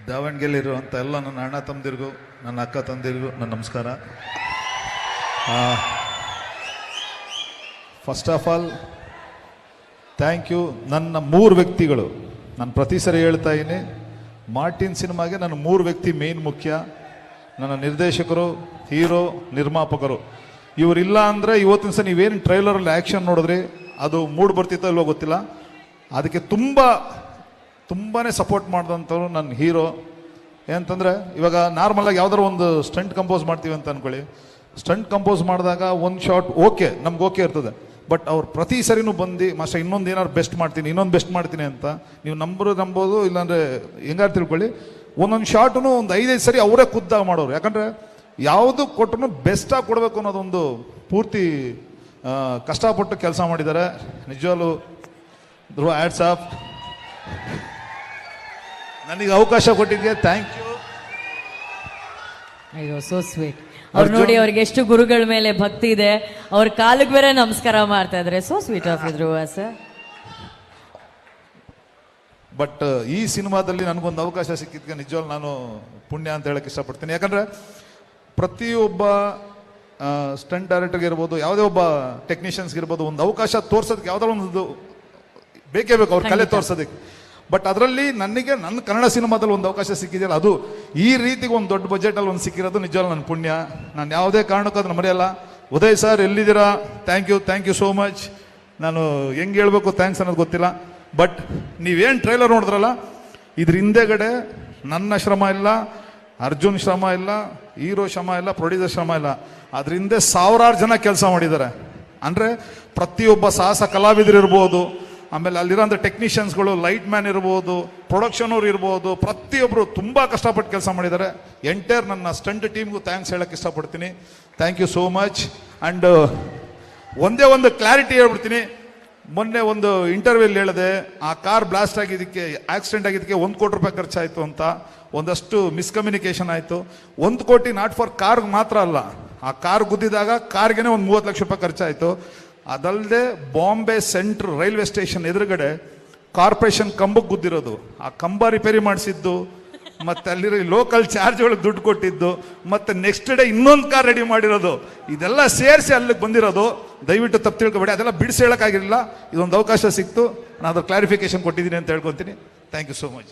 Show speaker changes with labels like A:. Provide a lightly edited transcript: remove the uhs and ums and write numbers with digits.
A: ದಾವಣಗೆರೆಯಲ್ಲಿರುವಂಥ ಎಲ್ಲ ನನ್ನ ಅಣ್ಣ ತಮ್ಮದಿರಿಗೂ ನನ್ನ ಅಕ್ಕ ತಂದಿರಿಗೂ ನನ್ನ ನಮಸ್ಕಾರ. First of all thank you. ನನ್ನ 3 ವ್ಯಕ್ತಿಗಳು, ನಾನು ಪ್ರತಿ ಸರಿ ಹೇಳ್ತಾ ಇದ್ದೀನಿ, ಮಾರ್ಟಿನ್ ಸಿನಿಮಾಗೆ ನನ್ನ 3 ವ್ಯಕ್ತಿ ಮೇನ್ ಮುಖ್ಯ. ನನ್ನ ನಿರ್ದೇಶಕರು, ಹೀರೋ, ನಿರ್ಮಾಪಕರು. ಇವರಿಲ್ಲ ಅಂದರೆ ಇವತ್ತಿನ ಸಹ ನೀವೇನು ಟ್ರೈಲರಲ್ಲಿ ಆ್ಯಕ್ಷನ್ ನೋಡಿದ್ರಿ ಅದು ಮೂಡ್ ಬರ್ತಿತ್ತೋ ಇಲ್ವೋ ಗೊತ್ತಿಲ್ಲ. ಅದಕ್ಕೆ ತುಂಬಾ ಸಪೋರ್ಟ್ ಮಾಡಿದಂಥವ್ರು ನನ್ನ ಹೀರೋ. ಏನಂತಂದರೆ ಇವಾಗ ನಾರ್ಮಲಾಗಿ ಯಾವ್ದಾರು ಒಂದು ಸ್ಟಂಟ್ ಕಂಪೋಸ್ ಮಾಡ್ತೀವಿ ಅಂತ ಅಂದ್ಕೊಳ್ಳಿ. ಸ್ಟಂಟ್ ಕಂಪೋಸ್ ಮಾಡಿದಾಗ ಒಂದು ಶಾಟ್ ಓಕೆ, ನಮ್ಗೆ ಓಕೆ ಇರ್ತದೆ. ಬಟ್ ಅವ್ರು ಪ್ರತಿ ಸರಿನೂ ಬಂದು ಮಾಸ್ಟರ್ ಇನ್ನೊಂದು ಏನಾದ್ರು ಬೆಸ್ಟ್ ಮಾಡ್ತೀನಿ, ಇನ್ನೊಂದು ಬೆಸ್ಟ್ ಮಾಡ್ತೀನಿ ಅಂತ ನೀವು ನಂಬೋದು ಇಲ್ಲಾಂದರೆ ಹೆಂಗಾರು ತಿಳ್ಕೊಳ್ಳಿ. ಒಂದೊಂದು ಶಾರ್ಟೂ ಒಂದು 5-5 ಸರಿ ಅವರೇ ಖುದ್ದಾಗ ಮಾಡೋರು. ಯಾಕಂದರೆ ಯಾವುದು ಕೊಟ್ಟರು ಬೆಸ್ಟಾಗಿ ಕೊಡಬೇಕು ಅನ್ನೋದೊಂದು ಪೂರ್ತಿ ಕಷ್ಟಪಟ್ಟು ಕೆಲಸ ಮಾಡಿದ್ದಾರೆ. ನಿಜವಾಗ್ಲೂ ಧ್ರುವ ಹ್ಯಾಟ್ಸ್ ಆಫ್. ನನಗೆ ಅವಕಾಶ ಕೊಟ್ಟಿದ್ದೆ, ಥ್ಯಾಂಕ್ ಯು.
B: ಅಯ್ಯೋ ಸೋ ಸ್ವೀಟ್. ಅವ್ರು ನೋಡಿ ಅವ್ರಿಗೆ ಎಷ್ಟು ಗುರುಗಳ ಮೇಲೆ ಭಕ್ತಿ ಇದೆ, ಅವ್ರ ಕಾಲಿಗೆ ಬೇರೆ ನಮಸ್ಕಾರ ಮಾಡ್ತಾ ಇದ್ದಾರೆ. ಸೋ ಸ್ವೀಟ್ ಆಫ್ ಇದ್ರು ಸರ್.
A: ಬಟ್ ಈ ಸಿನಿಮಾದಲ್ಲಿ ನನಗೊಂದು ಅವಕಾಶ ಸಿಕ್ಕಿದ್ಕೆ ನಿಜವಾಗ್ಲೂ ನಾನು ಪುಣ್ಯ ಅಂತ ಹೇಳಕ್ಕೆ ಇಷ್ಟಪಡ್ತೀನಿ. ಯಾಕಂದರೆ ಪ್ರತಿಯೊಬ್ಬ ಸ್ಟಂಟ್ ಡೈರೆಕ್ಟರ್ಗೆ ಇರ್ಬೋದು, ಯಾವುದೇ ಒಬ್ಬ ಟೆಕ್ನಿಷಿಯನ್ಸ್ಗೆ ಇರ್ಬೋದು, ಒಂದು ಅವಕಾಶ ತೋರ್ಸೋದಕ್ಕೆ ಯಾವುದಾದ್ರು ಒಂದು ಬೇಕೇ ಬೇಕು ಅವ್ರ ಕಲೆ ತೋರ್ಸೋದಕ್ಕೆ. ಬಟ್ ಅದರಲ್ಲಿ ನನಗೆ ನನ್ನ ಕನ್ನಡ ಸಿನಿಮಾದಲ್ಲಿ ಒಂದು ಅವಕಾಶ ಸಿಕ್ಕಿದೆಯಲ್ಲ, ಅದು ಈ ರೀತಿಗೆ ಒಂದು ದೊಡ್ಡ ಬಜೆಟಲ್ಲಿ ಒಂದು ಸಿಕ್ಕಿರೋದು ನಿಜವಾಗ್ಲೂ ನನ್ನ ಪುಣ್ಯ. ನಾನು ಯಾವುದೇ ಕಾರಣಕ್ಕೂ ಅದನ್ನು ಮರೆಯಲ್ಲ. ಉದಯ್ ಸರ್ ಎಲ್ಲಿದ್ದೀರಾ? Thank you so much. ನಾನು ಹೆಂಗೆ ಹೇಳ್ಬೇಕು ಥ್ಯಾಂಕ್ಸ್ ಅನ್ನೋದು ಗೊತ್ತಿಲ್ಲ. ಬಟ್ ನೀವೇನು ಟ್ರೈಲರ್ ನೋಡಿದ್ರಲ್ಲ, ಇದ್ರ ಹಿಂದೆಗಡೆ ನನ್ನ ಶ್ರಮ ಇಲ್ಲ, ಅರ್ಜುನ್ ಶ್ರಮ ಇಲ್ಲ, ಹೀರೋ ಶ್ರಮ ಇಲ್ಲ, ಪ್ರೊಡ್ಯೂಸರ್ ಶ್ರಮ ಇಲ್ಲ. ಅದ್ರ ಹಿಂದೆ 1000 ಜನ ಕೆಲಸ ಮಾಡಿದ್ದಾರೆ. ಅಂದರೆ ಪ್ರತಿಯೊಬ್ಬ ಸಾಹಸ ಕಲಾವಿದರು ಇರ್ಬೋದು, ಆಮೇಲೆ ಅಲ್ಲಿರೋಂಥ ಟೆಕ್ನಿಷಿಯನ್ಸ್ಗಳು, ಲೈಟ್ ಮ್ಯಾನ್ ಇರ್ಬೋದು, ಪ್ರೊಡಕ್ಷನ್ ಅವ್ರು ಇರ್ಬೋದು, ಪ್ರತಿಯೊಬ್ಬರು ತುಂಬ ಕಷ್ಟಪಟ್ಟು ಕೆಲಸ ಮಾಡಿದ್ದಾರೆ. ಎಂಟೈರ್ ನನ್ನ ಸ್ಟಂಟ್ ಟೀಮ್ಗೂ ಥ್ಯಾಂಕ್ಸ್ ಹೇಳಕ್ಕೆ ಇಷ್ಟಪಡ್ತೀನಿ. Thank you so much. And ಒಂದೇ ಒಂದು ಕ್ಲಾರಿಟಿ ಹೇಳ್ಬಿಡ್ತೀನಿ. ಮೊನ್ನೆ ಒಂದು ಇಂಟರ್ವ್ಯೂಲ್ಲಿ ಹೇಳಿದೆ, ಆ ಕಾರ್ ಬ್ಲಾಸ್ಟ್ ಆಗಿದ್ದಕ್ಕೆ, ಆಕ್ಸಿಡೆಂಟ್ ಆಗಿದ್ದಕ್ಕೆ 1 ಕೋಟಿ ರೂಪಾಯಿ ಖರ್ಚಾಯಿತು ಅಂತ. ಒಂದಷ್ಟು ಮಿಸ್ಕಮ್ಯುನಿಕೇಶನ್ ಆಯಿತು. 1 ಕೋಟಿ ನಾಟ್ ಫಾರ್ ಕಾರ್ಗೆ ಮಾತ್ರ ಅಲ್ಲ, ಆ ಕಾರ್ ಗುದ್ದಿದಾಗ ಕಾರ್ಗೆ ಒಂದು 30 ಲಕ್ಷ ರೂಪಾಯಿ ಖರ್ಚಾಯಿತು. ಅದಲ್ಲದೆ ಬಾಂಬೆ ಸೆಂಟ್ರಲ್ ರೈಲ್ವೆ ಸ್ಟೇಷನ್ ಎದುರುಗಡೆ ಕಾರ್ಪೊರೇಷನ್ ಕಂಬಕ್ಕೆ ಗುದ್ದಿರೋದು, ಆ ಕಂಬ ರಿಪೇರಿ ಮಾಡಿಸಿದ್ದು, ಮತ್ತು ಅಲ್ಲಿರೋ ಲೋಕಲ್ ಚಾರ್ಜ್ಗಳಿಗೆ ದುಡ್ಡು ಕೊಟ್ಟಿದ್ದು, ಮತ್ತು ನೆಕ್ಸ್ಟ್ ಡೇ ಇನ್ನೊಂದು ಕಾರ್ ರೆಡಿ ಮಾಡಿರೋದು, ಇದೆಲ್ಲ ಸೇರಿಸಿ ಅಲ್ಲಿಗೆ ಬಂದಿರೋದು. ದಯವಿಟ್ಟು ತಪ್ಪು ತಿಳ್ಕೊಬೇಡಿ, ಅದೆಲ್ಲ ಬಿಡಿಸಿ ಹೇಳೋಕ್ಕಾಗಿರಲಿಲ್ಲ. ಇದೊಂದು ಅವಕಾಶ ಸಿಕ್ತು, ನಾನು ಅದ್ರ ಕ್ಲಾರಿಫಿಕೇಶನ್ ಕೊಟ್ಟಿದ್ದೀನಿ ಅಂತ ಹೇಳ್ಕೊತೀನಿ. Thank you so much.